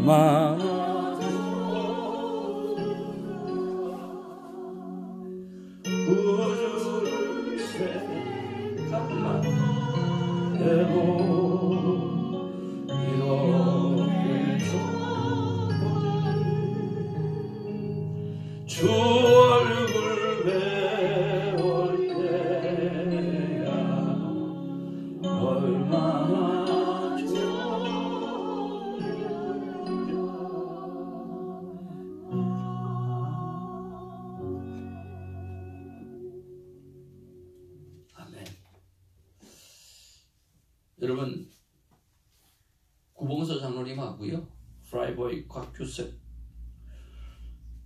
얼마나 우주를 생각되고 이렇게 주 얼굴 배울 때야 얼마나 좋을까. 아멘. 여러분, 구봉서 장로님하고요, 프라이버의 곽규석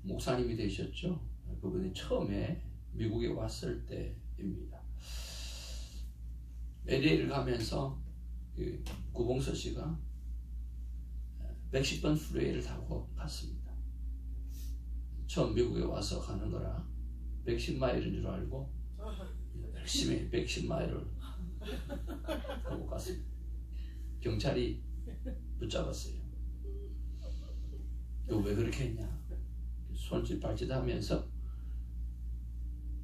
목사님이 되셨죠. 그분이 처음에 미국에 왔을 때입니다. LA를 가면서 그 구봉서 씨가 110번 프리웨이를 타고 갔습니다. 처음 미국에 와서 가는 거라 110마일인 줄 알고 열심히 110마일을 타고 갔습니다. 경찰이 붙잡았어요. 너 왜 그렇게 했냐? 손짓 발짓 하면서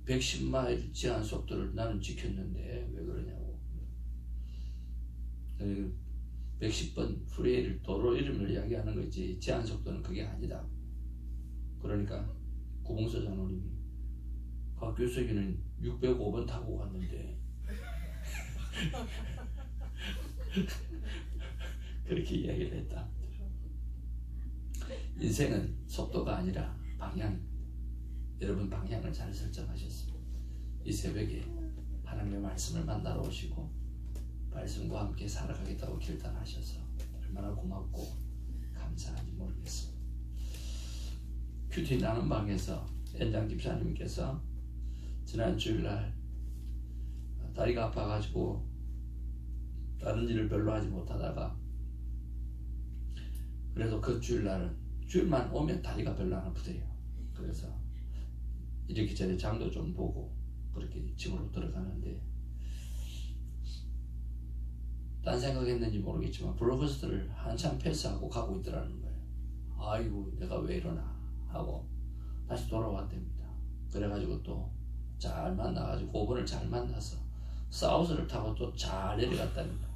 110마일 제한 속도를 나는 지켰는데 왜 그러냐고. 110번 프리웨이를 도로 이름을 이야기하는 거지 제한 속도는 그게 아니다. 그러니까 구봉서 장로님이 곽규석이는 605번 타고 갔는데 그렇게 이야기를 했다. 인생은 속도가 아니라 방향입니다. 여러분 방향을 잘 설정하셨습니다. 이 새벽에 하나님의 말씀을 만나러 오시고 말씀과 함께 살아가겠다고 결단하셔서 얼마나 고맙고 감사한지 모르겠습니다. 큐티 나눈 방에서 연장 집사님께서 지난 주일날 다리가 아파가지고 다른 일을 별로 하지 못하다가 그래도 그 주일만 오면 다리가 별로 안 아프대요. 그래서 이렇게 전에 장도 좀 보고 그렇게 집으로 들어가는데 딴 생각했는지 모르겠지만 블록버스터를 한참 패스하고 가고 있더라는 거예요. 아이고 내가 왜 이러나 하고 다시 돌아왔답니다. 그래가지고 또 잘 만나가지고 5번을 잘 만나서 사우스를 타고 또 잘 내려갔답니다.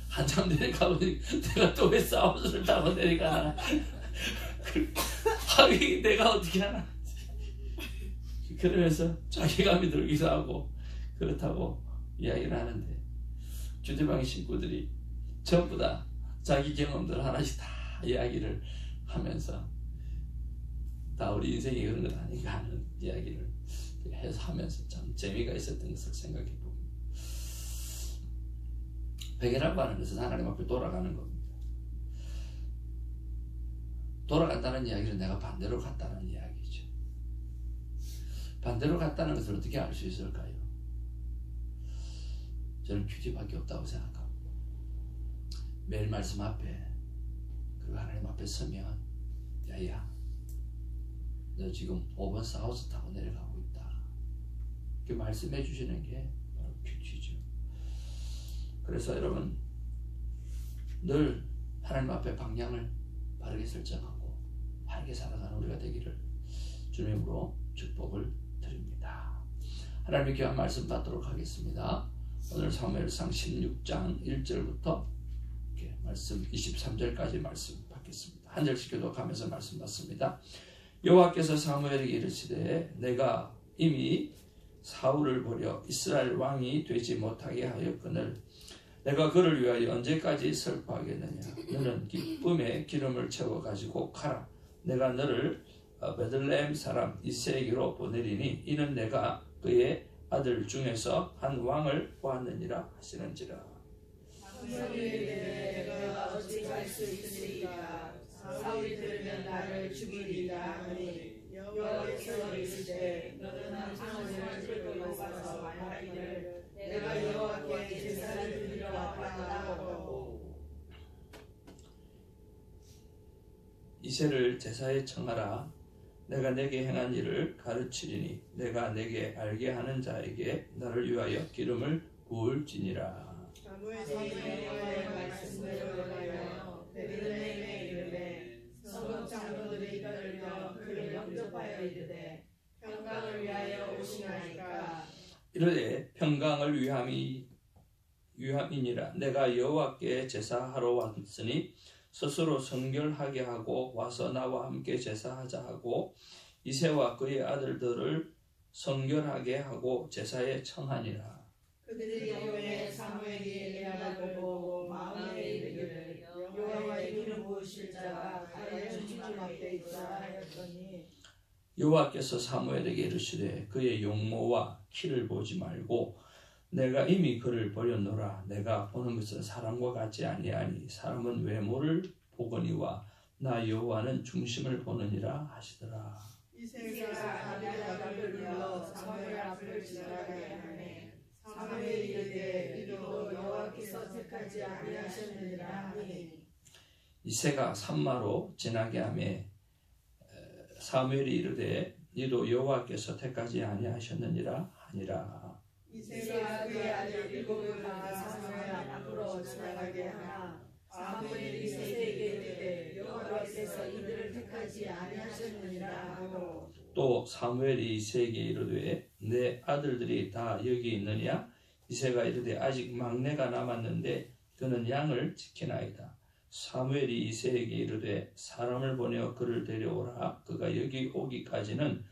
한참 내려가고 내가 또 왜 사우스를 타고 내려가나. 하긴 내가 어떻게 하나. 그러면서 자괴감이 들기도 하고 그렇다고 이야기를 하는데 주대방의 식구들이 전부 다 자기 경험들 하나씩 다 이야기를 하면서 다 우리 인생이 그런 것 아닌가 하는 이야기를 해서 하면서 참 재미가 있었던 것을 생각해 봅니다. 회개라고 하는 것은 하나님 앞에 돌아가는 겁니다. 돌아간다는 이야기는 내가 반대로 갔다는 이야기죠. 반대로 갔다는 것을 어떻게 알 수 있을까요? 저는 큐티밖에 없다고 생각합니다. 매일 말씀 앞에 그리고 하나님 앞에 서면 야야 너 지금 5번 사우스 타고 내려가고 있다. 이렇게 말씀해 주시는 게 바로 큐티죠. 그래서 여러분 늘 하나님 앞에 방향을 바르게 설정하고 바르게 살아가는 우리가 되기를 주님으로 축복을 드립니다. 하나님의 귀한 말씀 받도록 하겠습니다. 오늘 사무엘상 16장 1절부터 이렇게 말씀 23절까지 말씀 받겠습니다. 한 절씩 교독하면서 말씀 받습니다. 여호와께서 사무엘에게 이르시되 내가 이미 사울을 버려 이스라엘 왕이 되지 못하게 하였거늘 내가 그를 위하여 언제까지 슬퍼하겠느냐. 너는 기쁨의 기름을 채워 가지고 가라. 내가 너를 베들레헴 사람 이새에게로 보내리니 이는 내가 그의 아들 중에서 한 왕을 보았느니라 하시는지라. 사무엘이 내가 어찌 갈 수 있으리까. 사울이 들으면 나를 죽이리라 하니 여호와께서 이르시되 너는 한 사무엘을 끌고 가서 말하기를 내가 여호와께 제사를 드리러 왔다 하고 이새를 제사에 청하라. 내가 내게 행한 일을 가르치리니 내가 내게 알게 하는 자에게 나를 위하여 기름을 부을지니라. 사무엘이 여호와의 말씀대로 행하여 베들레헴 이르되 평강을 위하여 오시나이까. 이르되 평강을 위함이니라. 내가 여호와께 제사하러 왔으니 스스로 성결하게 하고 와서 나와 함께 제사하자 하고 이새와 그의 아들들을 성결하게 하고 제사에 청하니라. 그들이 여호와의 사무엘이 엘리야를 보고 마음에 이르기를 여호와의 기름 부으실 자가 가려 주님 앞에 있다 하였더니 여호와께서 사무엘에게 이르시되 그의 용모와 키를 보지 말고 내가 이미 그를 버렸노라. 내가 보는 것은 사람과 같지 아니하니 사람은 외모를 보거니와 나 여호와는 중심을 보느니라 하시더라. 이새가 아비아달을 불러 사무엘 앞을 지나가게 하매 사무엘이 이르되 이도 여호와께서 택하지 아니하셨느니라 하니 이새가 산마로 지나게 하매 사무엘이 이르되 이도 여호와께서 택하지 아니하셨느니라 하니라. 이새가 그의 아들 일곱을 다 사무엘 앞으로 지나가게 하나 사무엘이 이새에게 이르되 여호와께서 이들을 택하지 아니하셨느니라 하고 또 사무엘이 이새에게 이르되 내 아들들이 다 여기 있느냐? 이새가 이르되 아직 막내가 남았는데 그는 양을 지키나이다. 사무엘이 이새에게 이르되 사람을 보내어 그를 데려오라. 그가 여기 오기까지는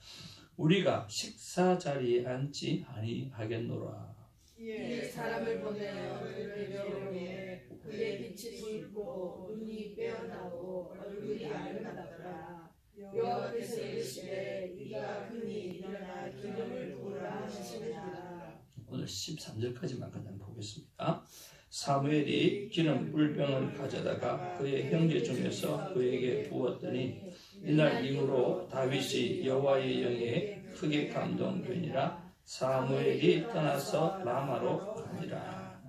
우리가 식사 자리에 앉지 아니하겠노라. 이에 사람을 보내어 그를 데려오매 그의 빛이 붉고 눈이 빼어나고 얼굴이 아름답더라. 여호와께서 이르시되 이가 금이 일어나 기름을 부으라 하시니라. 오늘 13절까지만 그냥 보겠습니다. 사무엘이 기름 물병을 가져다가 그의 형제 중에서 그에게 부었더니 이날 이후로 다윗이 여호와의 영에 크게 감동되니라. 사무엘이 떠나서 라마로 가니라.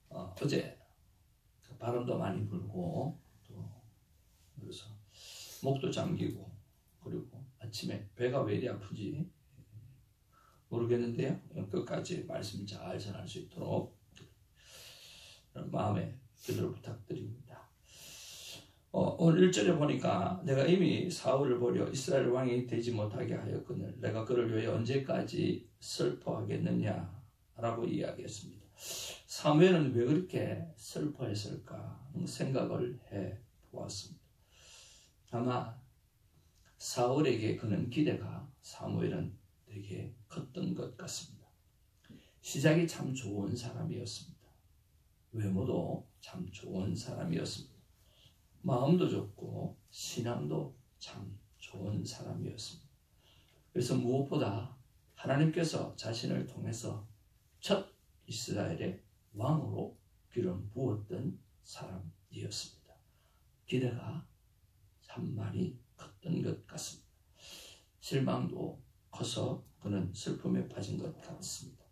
어제 바람도 많이 불고 또 그래서 목도 잠기고 그리고 아침에 배가 왜 이리 아프지 모르겠는데요. 끝까지 말씀 잘 전할 수 있도록 마음에 기도를 부탁드립니다. 오늘 1절에 보니까 내가 이미 사울을 버려 이스라엘 왕이 되지 못하게 하였거늘 내가 그를 위해 언제까지 슬퍼하겠느냐라고 이야기했습니다. 사무엘은 왜 그렇게 슬퍼했을까 생각을 해보았습니다. 아마 사울에게 그는 기대가 사무엘은 되게 컸던 것 같습니다. 시작이 참 좋은 사람이었습니다. 외모도 참 좋은 사람이었습니다. 마음도 좋고 신앙도 참 좋은 사람이었습니다. 그래서 무엇보다 하나님께서 자신을 통해서 첫 이스라엘의 왕으로 기름 부었던 사람이었습니다. 기대가 참 많이 컸던 것 같습니다. 실망도 커서 그는 슬픔에 빠진 것 같습니다.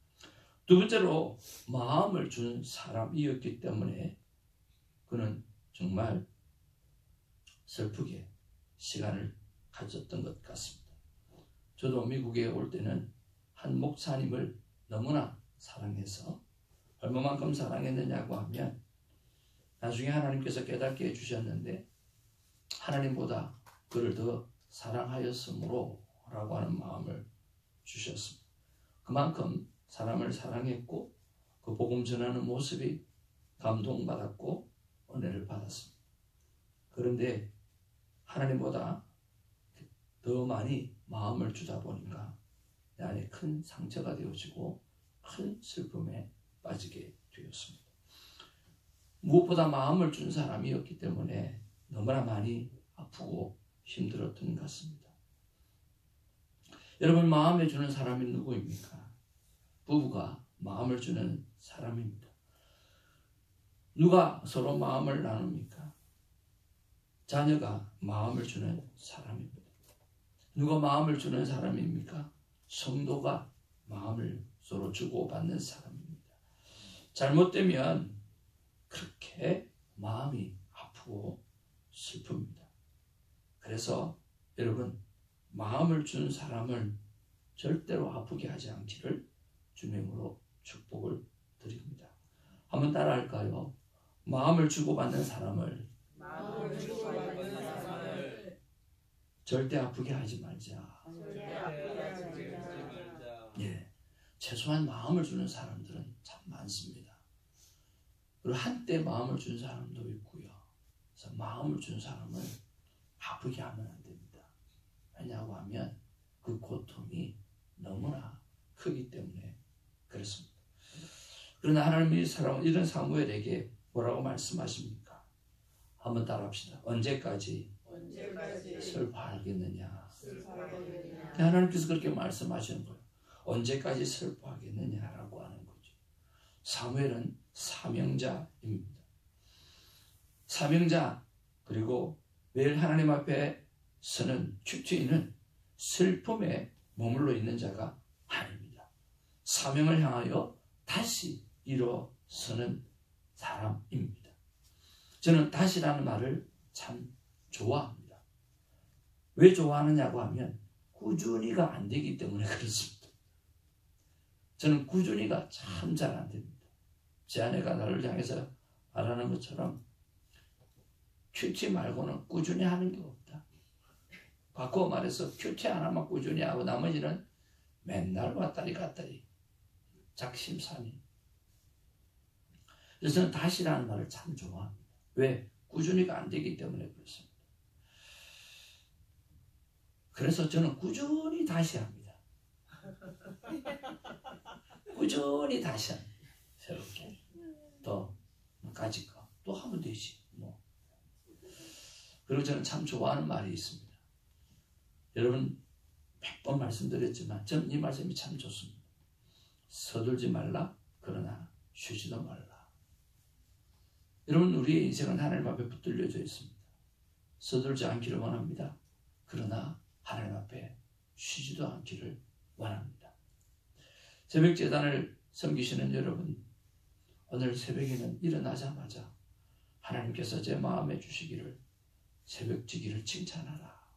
두 번째로 마음을 준 사람이었기 때문에 그는 정말 슬프게 시간을 가졌던 것 같습니다. 저도 미국에 올 때는 한 목사님을 너무나 사랑해서 얼마만큼 사랑했느냐고 하면 나중에 하나님께서 깨닫게 해주셨는데 하나님보다 그를 더 사랑하였으므로 라고 하는 마음을 주셨습니다. 그만큼 사람을 사랑했고 그 복음 전하는 모습이 감동받았고 은혜를 받았습니다. 그런데 하나님보다 더 많이 마음을 주다 보니까 내 안에 큰 상처가 되어지고 큰 슬픔에 빠지게 되었습니다. 무엇보다 마음을 준 사람이었기 때문에 너무나 많이 아프고 힘들었던 것 같습니다. 여러분, 마음을 주는 사람이 누구입니까? 부부가 마음을 주는 사람입니다. 누가 서로 마음을 나눕니까? 자녀가 마음을 주는 사람입니다. 누가 마음을 주는 사람입니까? 성도가 마음을 서로 주고받는 사람입니다. 잘못되면 그렇게 마음이 아프고 슬픕니다. 그래서 여러분, 마음을 준 사람을 절대로 아프게 하지 않기를 주님으로 축복을 드립니다. 한번 따라할까요? 마음을 주고받는 사람을 절대 아프게 하지 말자. 예, 최소한 마음을 주는 사람들은 참 많습니다. 그리고 한때 마음을 준 사람도 있고요. 그래서 마음을 준 사람을 아프게 하면 안 됩니다. 왜냐고 하면 그 고통이 너무나 크기 때문에 그렇습니다. 그러나 하나님이 이런 사무엘에게 뭐라고 말씀하십니까? 한번 따라합시다. 언제까지 슬퍼하겠느냐? 하나님께서 그렇게 말씀하시는 거예요. 언제까지 슬퍼하겠느냐라고 하는 거죠. 사무엘은 사명자입니다. 사명자, 그리고 매일 하나님 앞에 서는 큐티는 슬픔에 머물러 있는 자가 아닙니다. 사명을 향하여 다시 일어서는 사람입니다. 저는 다시라는 말을 참 좋아합니다. 왜 좋아하느냐고 하면 꾸준히가 안 되기 때문에 그렇습니다. 저는 꾸준히가 참 잘 안 됩니다. 제 아내가 나를 향해서 말하는 것처럼 큐티 말고는 꾸준히 하는 게 없다. 바꿔 말해서 큐티 하나만 꾸준히 하고 나머지는 맨날 왔다리 갔다리 작심삼일. 그래서 저는 다시라는 말을 참 좋아합니다. 왜? 꾸준히가 안 되기 때문에 그렇습니다. 그래서 저는 꾸준히 다시 합니다. 꾸준히 다시 합니다. 새롭게 더 가지 거 또 하면 되지 뭐. 그리고 저는 참 좋아하는 말이 있습니다. 여러분 100번 말씀드렸지만 저는 이 말씀이 참 좋습니다. 서둘지 말라, 그러나 쉬지도 말라. 여러분, 우리의 인생은 하나님 앞에 붙들려져 있습니다. 서둘지 않기를 원합니다. 그러나 하나님 앞에 쉬지도 않기를 원합니다. 새벽 제단을 섬기시는 여러분, 오늘 새벽에는 일어나자마자 하나님께서 제 마음에 주시기를 새벽 지기를 칭찬하라,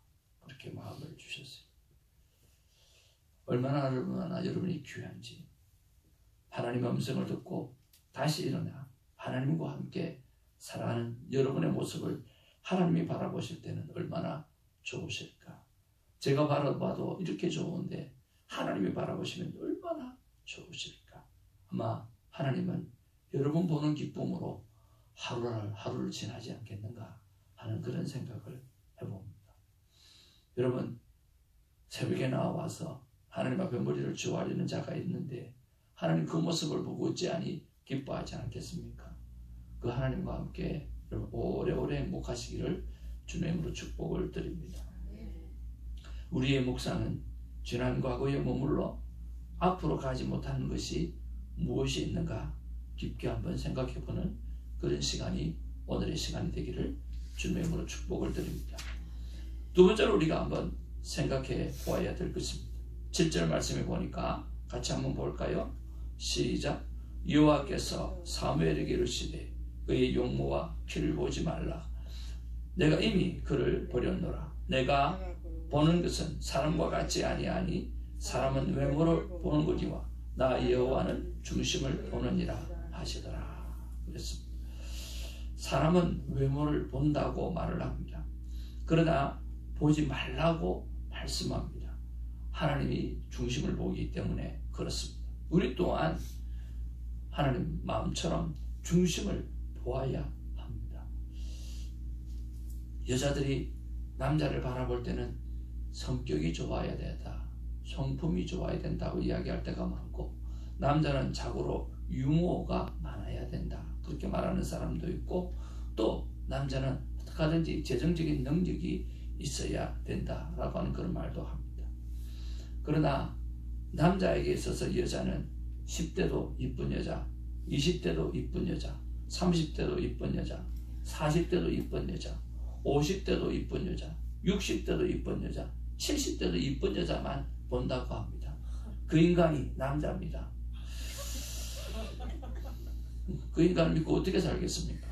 그렇게 마음을 주셨어요. 얼마나 여러분이 귀한지. 하나님의 음성을 듣고 다시 일어나 하나님과 함께 살아가는 여러분의 모습을 하나님이 바라보실 때는 얼마나 좋으실까. 제가 바라봐도 이렇게 좋은데 하나님이 바라보시면 얼마나 좋으실까. 아마 하나님은 여러분 보는 기쁨으로 하루를 지나지 않겠는가 하는 그런 생각을 해봅니다. 여러분, 새벽에 나와서 하나님 앞에 머리를 조아리는 자가 있는데 하나님 그 모습을 보고 어찌하니 기뻐하지 않겠습니까? 그 하나님과 함께 오래오래 행복하시기를 주님으로 축복을 드립니다. 우리의 묵상은 지난 과거에 머물러 앞으로 가지 못하는 것이 무엇이 있는가 깊게 한번 생각해보는 그런 시간이 오늘의 시간이 되기를 주님으로 축복을 드립니다. 두 번째로 우리가 한번 생각해 보아야 될 것입니다. 7절 말씀해 보니까 같이 한번 볼까요? 시작. 여호와께서 사무엘에게 이르시되 그의 용모와 키를 보지 말라. 내가 이미 그를 버렸노라. 내가 보는 것은 사람과 같지 아니하니 사람은 외모를 보는 거지와 나 여호와는 중심을 보느니라 하시더라. 그랬습니다. 사람은 외모를 본다고 말을 합니다. 그러나 보지 말라고 말씀합니다. 하나님이 중심을 보기 때문에 그렇습니다. 우리 또한 하나님 마음처럼 중심을 보아야 합니다. 여자들이 남자를 바라볼 때는 성격이 좋아야 된다, 성품이 좋아야 된다고 이야기할 때가 많고, 남자는 자고로 유머가 많아야 된다 그렇게 말하는 사람도 있고, 또 남자는 어떻게 하든지 재정적인 능력이 있어야 된다라고 하는 그런 말도 합니다. 그러나 남자에게 있어서 여자는 10대도 이쁜 여자, 20대도 이쁜 여자, 30대도 이쁜 여자, 40대도 이쁜 여자, 50대도 이쁜 여자, 60대도 이쁜 여자, 70대도 이쁜 여자만 본다고 합니다. 그 인간이 남자입니다. 그 인간을 믿고 어떻게 살겠습니까?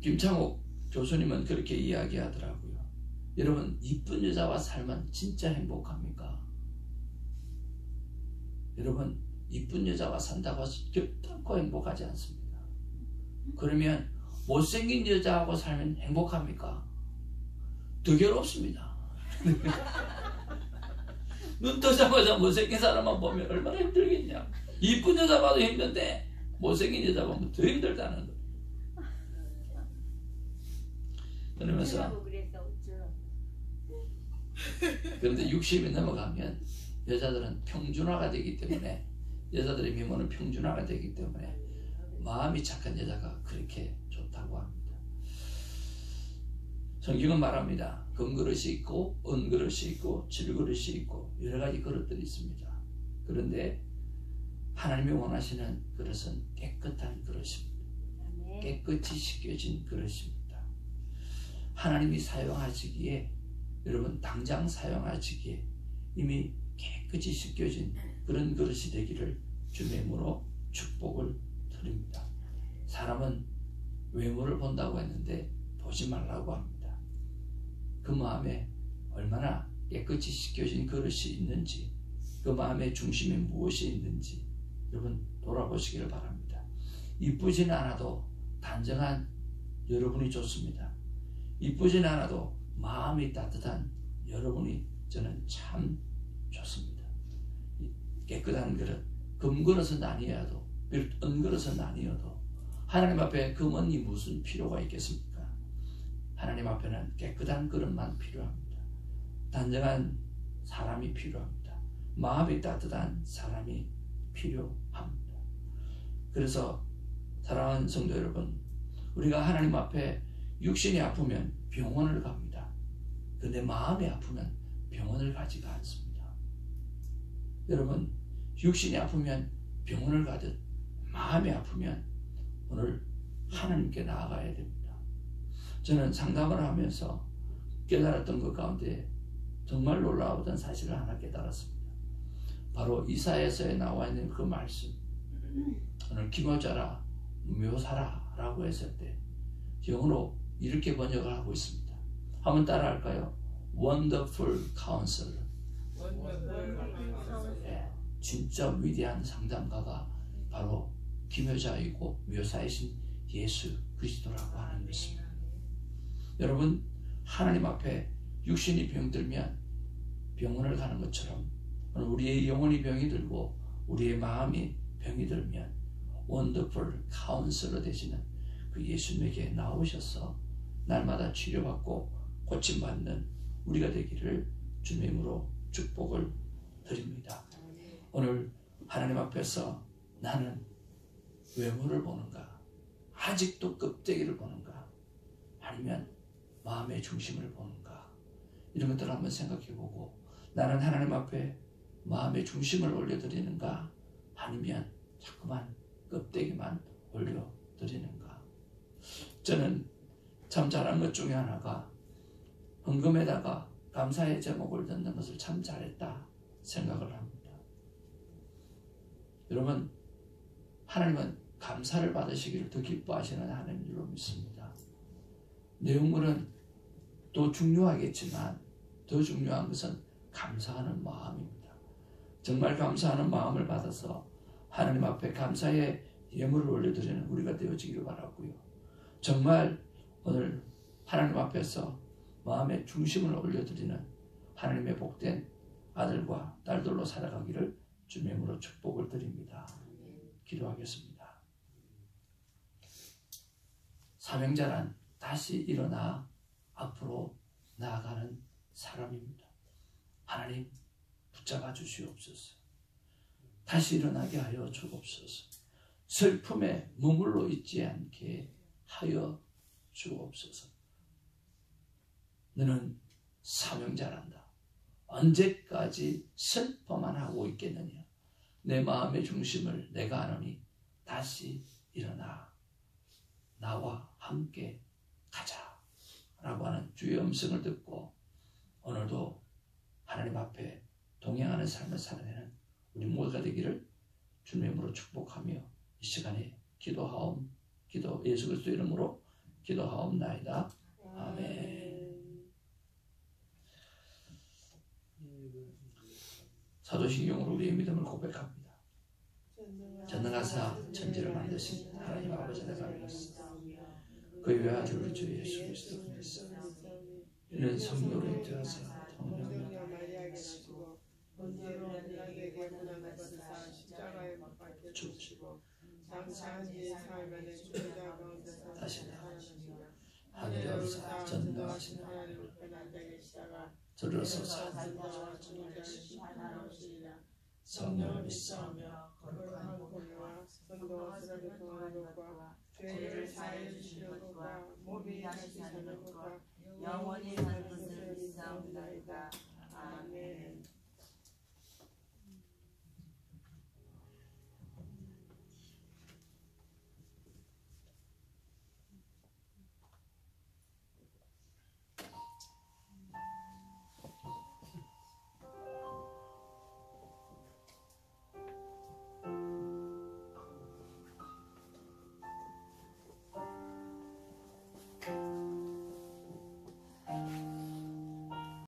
김창옥 교수님은 그렇게 이야기하더라고요. 여러분, 이쁜 여자와 살면 진짜 행복합니까? 여러분, 이쁜 여자와 산다고 해서 결단코 행복하지 않습니다. 그러면 못생긴 여자하고 살면 행복합니까? 더 괴롭습니다. 눈 뜨자마자 못생긴 사람만 보면 얼마나 힘들겠냐. 이쁜 여자 봐도 힘든데 못생긴 여자 보면 더 힘들다는 거예요. 그러면서 그런데 60이 넘어가면 여자들은 평준화가 되기 때문에, 여자들의 미모는 평준화가 되기 때문에 마음이 착한 여자가 그렇게 좋다고 합니다. 성경은 말합니다. 금그릇이 있고 은그릇이 있고 질그릇이 있고 여러 가지 그릇들이 있습니다. 그런데 하나님이 원하시는 그릇은 깨끗한 그릇입니다. 깨끗이 씻겨진 그릇입니다. 하나님이 사용하시기에, 여러분 당장 사용하시기에 이미 깨끗이 씻겨진 그런 그릇이 되기를 주님의 이름으로 축복을 드립니다. 사람은 외모를 본다고 했는데 보지 말라고 합니다. 그 마음에 얼마나 깨끗이 씻겨진 그릇이 있는지, 그 마음의 중심에 무엇이 있는지 여러분 돌아보시기를 바랍니다. 이쁘진 않아도 단정한 여러분이 좋습니다. 이쁘진 않아도 마음이 따뜻한 여러분이 저는 참 좋습니다. 깨끗한 그릇, 금그릇은 아니어도, 은그릇은 아니어도 하나님 앞에 금은이 무슨 필요가 있겠습니까? 하나님 앞에는 깨끗한 그릇만 필요합니다. 단정한 사람이 필요합니다. 마음이 따뜻한 사람이 필요합니다. 그래서 사랑하는 성도 여러분, 우리가 하나님 앞에 육신이 아프면 병원을 갑니다. 그런데 마음이 아프면 병원을 가지가 않습니다. 여러분, 육신이 아프면 병원을 가듯 마음이 아프면 오늘 하나님께 나아가야 됩니다. 저는 상담을 하면서 깨달았던 것 가운데 정말 놀라웠던 사실을 하나 깨달았습니다. 바로 이사야서에 나와 있는 그 말씀, 오늘 기묘자라 묘사라 라고 했을 때 영어로 이렇게 번역을 하고 있습니다. 한번 따라 할까요? Wonderful Counselor. 네, 진짜 위대한 상담가가 바로 기묘자이고 묘사이신 예수 그리스도라고 하는 것입니다. 여러분, 하나님 앞에 육신이 병들면 병원을 가는 것처럼 오늘 우리의 영혼이 병이 들고 우리의 마음이 병이 들면 원더풀 카운슬러 되시는 그 예수님에게 나오셔서 날마다 치료받고 고침받는 우리가 되기를 주님의 이름으로 축복을 드립니다. 오늘 하나님 앞에서 나는 외모를 보는가? 아직도 껍데기를 보는가? 아니면 마음의 중심을 보는가? 이런 것들을 한번 생각해보고, 나는 하나님 앞에 마음의 중심을 올려드리는가? 아니면 자꾸만 껍데기만 올려드리는가? 저는 참 잘한 것 중에 하나가 헌금에다가 감사의 제목을 넣는 것을 참 잘했다 생각을 합니다. 여러분, 하나님은 감사를 받으시기를 더 기뻐하시는 하나님인 줄로 믿습니다. 내용물은 또 중요하겠지만 더 중요한 것은 감사하는 마음입니다. 정말 감사하는 마음을 받아서 하나님 앞에 감사의 예물을 올려드리는 우리가 되어지기를 바라고요. 정말 오늘 하나님 앞에서 마음의 중심을 올려드리는 하나님의 복된 아들과 딸들로 살아가기를 주님의 이름으로 축복을 드립니다. 기도하겠습니다. 사명자란 다시 일어나 앞으로 나아가는 사람입니다. 하나님 붙잡아 주시옵소서. 다시 일어나게 하여 주옵소서. 슬픔에 머물러 있지 않게 하여 주옵소서. 너는 사명자란다. 언제까지 슬퍼만 하고 있겠느냐. 내 마음의 중심을 내가 아노니 다시 일어나 나와 함께 가자 라고 하는 주의 음성을 듣고 오늘도 하나님 앞에 동행하는 삶을 살아내는 우리 모두가 되기를 주님의 이름으로 축복하며 이 시간에 예수 그리스도 이름으로 기도하옵나이다. 아멘. 사도신경으로 우리의 믿음을 고백합니다. 전능하사 천지를 만드신 하나님 아버지 내가 믿습니다. 그 외아들 우리 주 예수 그리스도 그리스도 이는 성도를 인자하사 동정녀 마리아에게 나시고 본디로 빌라도에게 고난을 받으사 십자가에 못 박혀 죽으시고 장사한 지 사흘 만에 죽은 자 가운데서 다시 살아나시고 하늘에 오르사 전능하신 하나님 우편에 앉아 계시다가 들어서서 산자와 죽은 자를 심판하러 오시리라. 성령을 믿사오며 거룩한 공예와 성도와 쓰라를 통하는 것과 죄를 사해 주시는 것과 몸이 다시 사는 것과 영원히 사는 것을 믿사옵나이다.